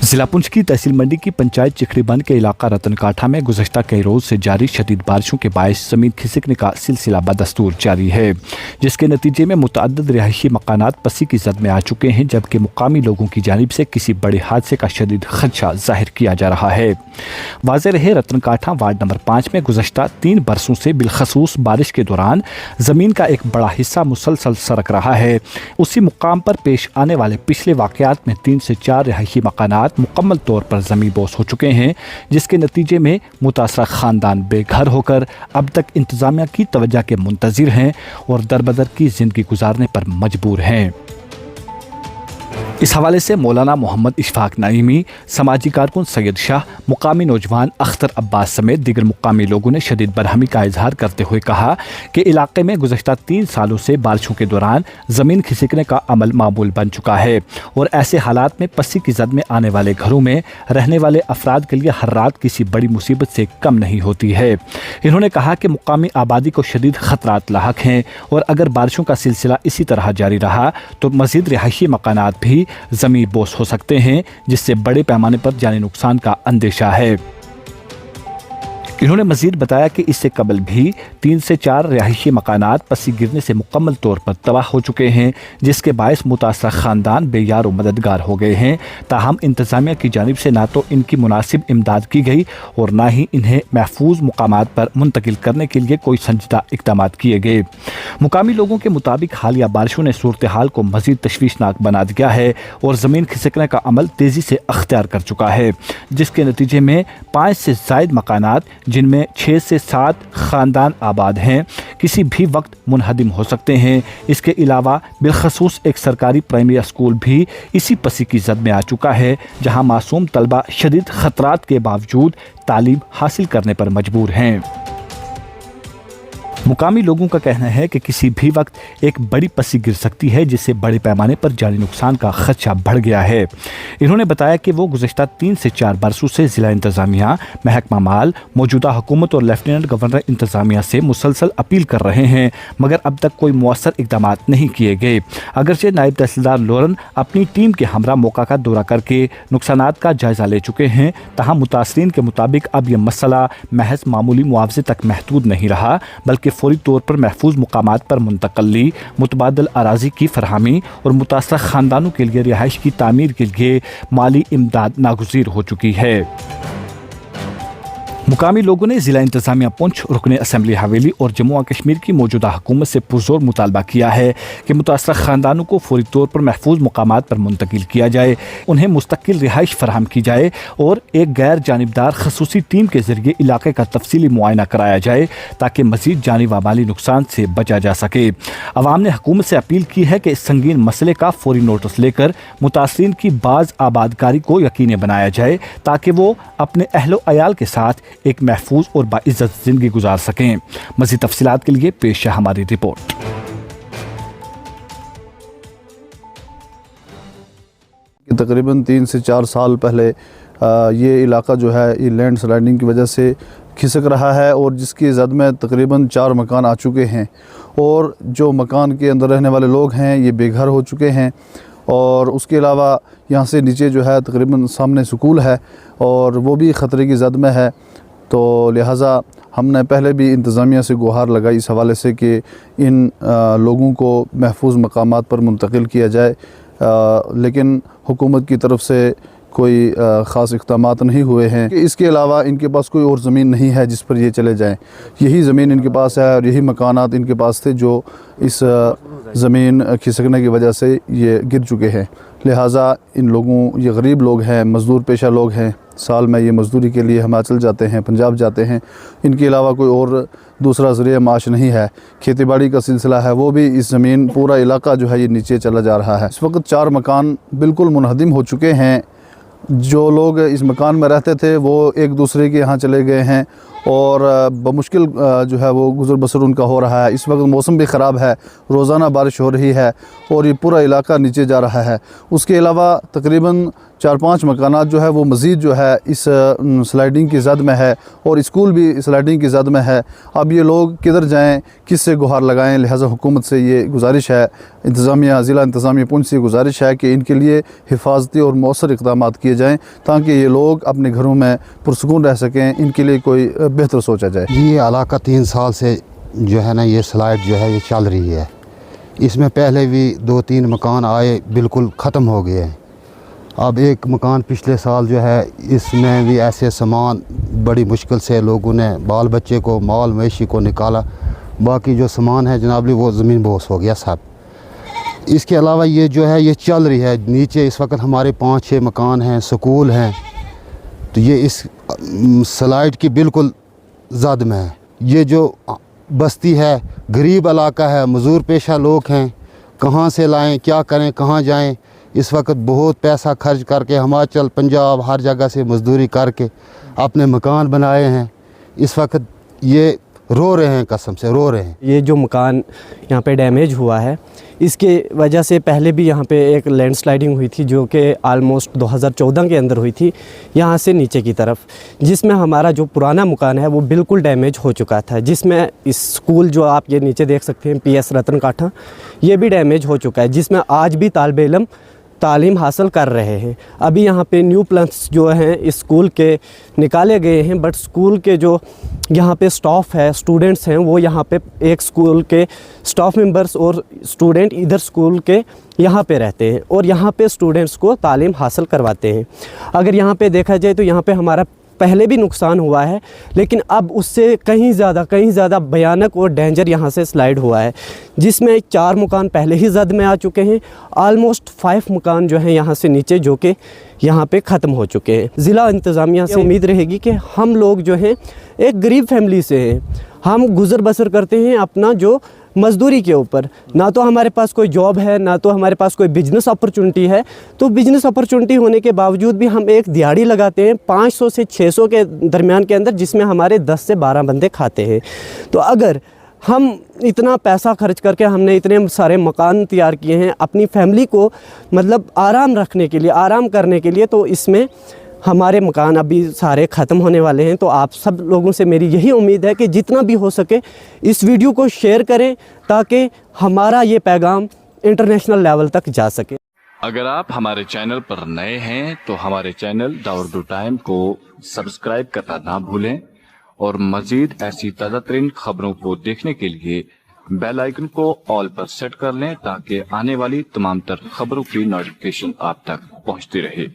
जिला पुंछ की तहसील मंडी की पंचायत चिखड़ीबंद के इलाका रतन काठा में गुज़श्ता कई रोज से जारी शदीद बारिशों के बायस जमीन खिसकने का सिलसिला बदस्तूर जारी है, जिसके नतीजे में मुतअद्दिद रिहायशी मकानात पसी की जद में आ चुके हैं, जबकि मुकामी लोगों की जानिब से किसी बड़े हादसे का शदीद खदशा जाहिर किया जा रहा है। वाज़ेह रहे रतन काठा वार्ड नंबर 5 में गुज़श्ता 3 बरसों से बिलखसूस बारिश के दौरान ज़मीन का एक बड़ा हिस्सा मुसलसल सरक रहा है। उसी मुकाम पर पेश आने वाले पिछले वाक़यात में 3 से 4 रिहायशी मकानात मुकम्मल तौर पर ज़मींदोज़ हो चुके हैं, जिसके नतीजे में मुतासरा ख़ानदान बेघर होकर अब तक इंतज़ामिया की तवज्जो के मुंतज़िर हैं और दरबदर की ज़िंदगी गुजारने पर मजबूर हैं। इस हवाले से मौलाना मोहम्मद इशफाक नईमी, समाजी कारकुन सैयद शाह, मुकामी नौजवान अख्तर अब्बास समेत दीगर मुकामी लोगों ने शदीद बरहमी का इजहार करते हुए कहा कि इलाके में गुज़श्ता 3 सालों से बारिशों के दौरान ज़मीन खिसकने का अमल मामूल बन चुका है और ऐसे हालात में पसी की जद में आने वाले घरों में रहने वाले अफराद के लिए हर रात किसी बड़ी मुसीबत से कम नहीं होती है। इन्होंने कहा कि मुकामी आबादी को शदीद ख़तरात लाहक हैं और अगर बारिशों का सिलसिला इसी तरह जारी रहा तो मज़ीद रिहायशी मकानात भी ज़मींदोज़ हो सकते हैं, जिससे बड़े पैमाने पर जानी नुकसान का अंदेशा है। इन्होंने मज़ीद बताया कि इससे कबल भी 3 से 4 रिहायशी मकानात पसी गिरने से मुकम्मल तौर पर तबाह हो चुके हैं, जिसके बायस मुतासरा ख़ानदान बेयार व मददगार हो गए हैं। ताहम इंतज़ामिया की जानिब से ना तो इनकी मुनासिब इमदाद की गई और ना ही इन्हें महफूज मकामात पर मुंतकिल करने के लिए कोई संजीदा इक़दाम किए गए। मुकामी लोगों के मुताबिक हालिया बारिशों ने सूरत हाल को मज़ीद तशवीशनाक बना दिया है और ज़मीन खिसकने का अमल तेज़ी से अख्तियार कर चुका है, जिसके नतीजे में 5 से ज़ायद मकानात, जिनमें 6 से 7 ख़ानदान आबाद हैं, किसी भी वक्त मुनहदिम हो सकते हैं। इसके अलावा बिलखसूस एक सरकारी प्राइमरी स्कूल भी इसी पसी की जद में आ चुका है, जहां मासूम तलबा शदीद ख़तरात के बावजूद तालीम हासिल करने पर मजबूर हैं। मुकामी लोगों का कहना है कि किसी भी वक्त एक बड़ी पसी गिर सकती है, जिससे बड़े पैमाने पर जानी नुकसान का खदशा बढ़ गया है। इन्होंने बताया कि वो गुज़श्ता 3 से 4 बरसों से ज़िला इंतज़ामिया, महकमा माल, मौजूदा हुकूमत और लेफ्टिनेंट गवर्नर इंतज़ामिया से मुसलसल अपील कर रहे हैं, मगर अब तक कोई मुअस्सर इक़दाम नहीं किए गए। अगरचे नायब तहसीलदार लोरन अपनी टीम के हमरा मौका का दौरा करके नुकसानात का जायज़ा ले चुके हैं, तहाँ मुतासरीन के मुताबिक अब यह मसला महज मामूली मुआवजे तक महदूद नहीं रहा, बल्कि फौरी तौर पर महफूज मुकामात पर मुंतकली, मुतबादल अराजी की फरहमी और मुतासरा ख़ानदानों के लिए रिहाइश की तामीर के लिए माली इमदाद नागुज़ीर हो चुकी है। मुकामी लोगों ने ज़िला इंतज़ामिया पुंछ, रुकने असम्बली हवेली और जम्मू और कश्मीर की मौजूदा हुकूमत से पुरज़ोर मुतालबा किया है कि मुतासरा ख़ानदानों को फौरी तौर पर महफूज मुकामात पर मुंतकिल किया जाए, उन्हें मुस्तकिल रिहाइश फराहम की जाए और एक गैर जानिबदार खसूसी टीम के ज़रिए इलाके का तफसीली मुआयना कराया जाए, ताकि मज़ीद जानी व माली नुकसान से बचा जा सके। अवाम ने हुकूमत से अपील की है कि इस संगीन मसले का फौरी नोटिस लेकर मुतासरीन की बाज़ आबादकारी को यकीनी बनाया जाए, ताकि वो अपने अहलो अयाल के साथ एक महफूज और बाइज़्ज़त ज़िंदगी गुजार सकें। मज़ीद तफ़सीलात के लिए पेश है हमारी रिपोर्ट। तकरीबन 3 से 4 साल पहले ये इलाका जो है ये लैंड स्लाइडिंग की वजह से खिसक रहा है और जिसकी जद में तकरीबन 4 मकान आ चुके हैं और जो मकान के अंदर रहने वाले लोग हैं ये बेघर हो चुके हैं। और उसके अलावा यहाँ से नीचे जो है तकरीबन सामने स्कूल है और वो भी ख़तरे की जद में है, तो लिहाजा हमने पहले भी इंतज़ामिया से गुहार लगाई इस हवाले से कि इन लोगों को महफूज मकामात पर मुंतकिल किया जाए, लेकिन हुकूमत की तरफ से कोई ख़ास इक़दामात नहीं हुए हैं। इसके अलावा इनके पास कोई और ज़मीन नहीं है जिस पर ये चले जाएं, यही ज़मीन इनके पास है और यही मकानात इनके पास थे जो इस ज़मीन खिसकने की वजह से ये गिर चुके हैं। लिहाजा इन लोगों, ये गरीब लोग हैं, मज़दूर पेशा लोग हैं, साल में ये मज़दूरी के लिए हिमाचल जाते हैं, पंजाब जाते हैं, इनके अलावा कोई और दूसरा ज़रिया माश नहीं है। खेती बाड़ी का सिलसिला है वो भी इस ज़मीन, पूरा इलाका जो है ये नीचे चला जा रहा है। इस वक्त 4 मकान बिल्कुल मुनहदिम हो चुके हैं। जो लोग इस मकान में रहते थे वो एक दूसरे के यहाँ चले गए हैं اور بمشکل جو ہے وہ گزر بسر ان کا ہو رہا ہے. اس وقت موسم بھی خراب ہے, روزانہ بارش ہو رہی ہے اور یہ پورا علاقہ نیچے جا رہا ہے. اس کے علاوہ تقریباً 4-5 مکانات جو ہے وہ مزید جو ہے اس سلائیڈنگ کی زد میں ہے, اور اسکول بھی سلائیڈنگ کی زد میں ہے. اب یہ لوگ کدھر جائیں, کس سے گہار لگائیں؟ لہٰذا حکومت سے یہ گزارش ہے, ضلع انتظامیہ پونچھ سے گزارش ہے کہ ان کے لیے حفاظتی اور مؤثر اقدامات کیے جائیں تاکہ یہ لوگ اپنے گھروں میں پرسکون رہ سکیں. ان کے لیے کوئی بہتر سوچا جائے. یہ علاقہ 3 سال سے جو ہے نا یہ سلائیڈ جو ہے یہ چل رہی ہے. اس میں پہلے بھی 2-3 مکان آئے, بالکل ختم ہو گئے ہیں. اب ایک مکان پچھلے سال جو ہے اس میں بھی ایسے سامان بڑی مشکل سے لوگوں نے بال بچے کو مال مویشی کو نکالا. باقی جو سامان ہے جناب وہ زمین بوس ہو گیا سب. اس کے علاوہ یہ جو ہے یہ چل رہی ہے. نیچے اس وقت ہمارے 5-6 مکان ہیں, سکول ہیں, تو یہ اس سلائیڈ کی بالکل زد میں ہے. یہ جو بستی ہے غریب علاقہ ہے, مزدور پیشہ لوگ ہیں, کہاں سے لائیں, کیا کریں, کہاں جائیں؟ اس وقت بہت پیسہ خرچ کر کے ہماچل پنجاب ہر جگہ سے مزدوری کر کے اپنے مکان بنائے ہیں. اس وقت یہ رو رہے ہیں, قسم سے رو رہے ہیں. یہ جو مکان یہاں پہ ڈیمیج ہوا ہے اس کے وجہ سے پہلے بھی یہاں پہ ایک لینڈ سلائیڈنگ ہوئی تھی جو کہ آلموسٹ 2014 کے اندر ہوئی تھی یہاں سے نیچے کی طرف, جس میں ہمارا جو پرانا مکان ہے وہ بالکل ڈیمیج ہو چکا تھا. جس میں اس اسکول جو آپ یہ نیچے دیکھ سکتے ہیں PS رتن کاٹھا, یہ بھی ڈیمیج ہو چکا ہے, جس میں آج بھی طالب علم تعلیم حاصل کر رہے ہیں. ابھی یہاں پہ نیو پلانس جو ہیں اسکول کے نکالے گئے ہیں, بٹ اسکول کے جو یہاں پہ سٹاف ہے, اسٹوڈنٹس ہیں, وہ یہاں پہ ایک اسکول کے سٹاف ممبرس اور اسٹوڈنٹ ادھر اسکول کے یہاں پہ رہتے ہیں اور یہاں پہ اسٹوڈنٹس کو تعلیم حاصل کرواتے ہیں. اگر یہاں پہ دیکھا جائے تو یہاں پہ ہمارا پہلے بھی نقصان ہوا ہے, لیکن اب اس سے کہیں زیادہ بھیانک اور ڈینجر یہاں سے سلائیڈ ہوا ہے, جس میں 4 مکان پہلے ہی زد میں آ چکے ہیں. آلموسٹ 5 مکان جو ہیں یہاں سے نیچے جو کہ یہاں پہ ختم ہو چکے ہیں. ضلع انتظامیہ سے امید رہے گی کہ ہم لوگ جو ہیں ایک غریب فیملی سے ہیں, ہم گزر بسر کرتے ہیں اپنا جو مزدوری کے اوپر, نہ تو ہمارے پاس کوئی جاب ہے, نہ تو ہمارے پاس کوئی بزنس اپرچونٹی ہے. تو بزنس اپرچونٹی ہونے کے باوجود بھی ہم ایک دیہڑی لگاتے ہیں 500 سے 600 کے درمیان کے اندر, جس میں ہمارے 10 سے 12 بندے کھاتے ہیں. تو اگر ہم اتنا پیسہ خرچ کر کے ہم نے اتنے سارے مکان تیار کیے ہیں اپنی فیملی کو مطلب آرام رکھنے کے لیے, آرام کرنے کے لیے, تو اس میں ہمارے مکان ابھی سارے ختم ہونے والے ہیں. تو آپ سب لوگوں سے میری یہی امید ہے کہ جتنا بھی ہو سکے اس ویڈیو کو شیئر کریں تاکہ ہمارا یہ پیغام انٹرنیشنل لیول تک جا سکے. اگر آپ ہمارے چینل پر نئے ہیں تو ہمارے چینل دا اردو ٹائم کو سبسکرائب کرنا نہ بھولیں, اور مزید ایسی تازہ ترین خبروں کو دیکھنے کے لیے بیل آئیکن کو آل پر سیٹ کر لیں تاکہ آنے والی تمام تر خبروں کی نوٹیفیکیشن آپ تک پہنچتی رہے.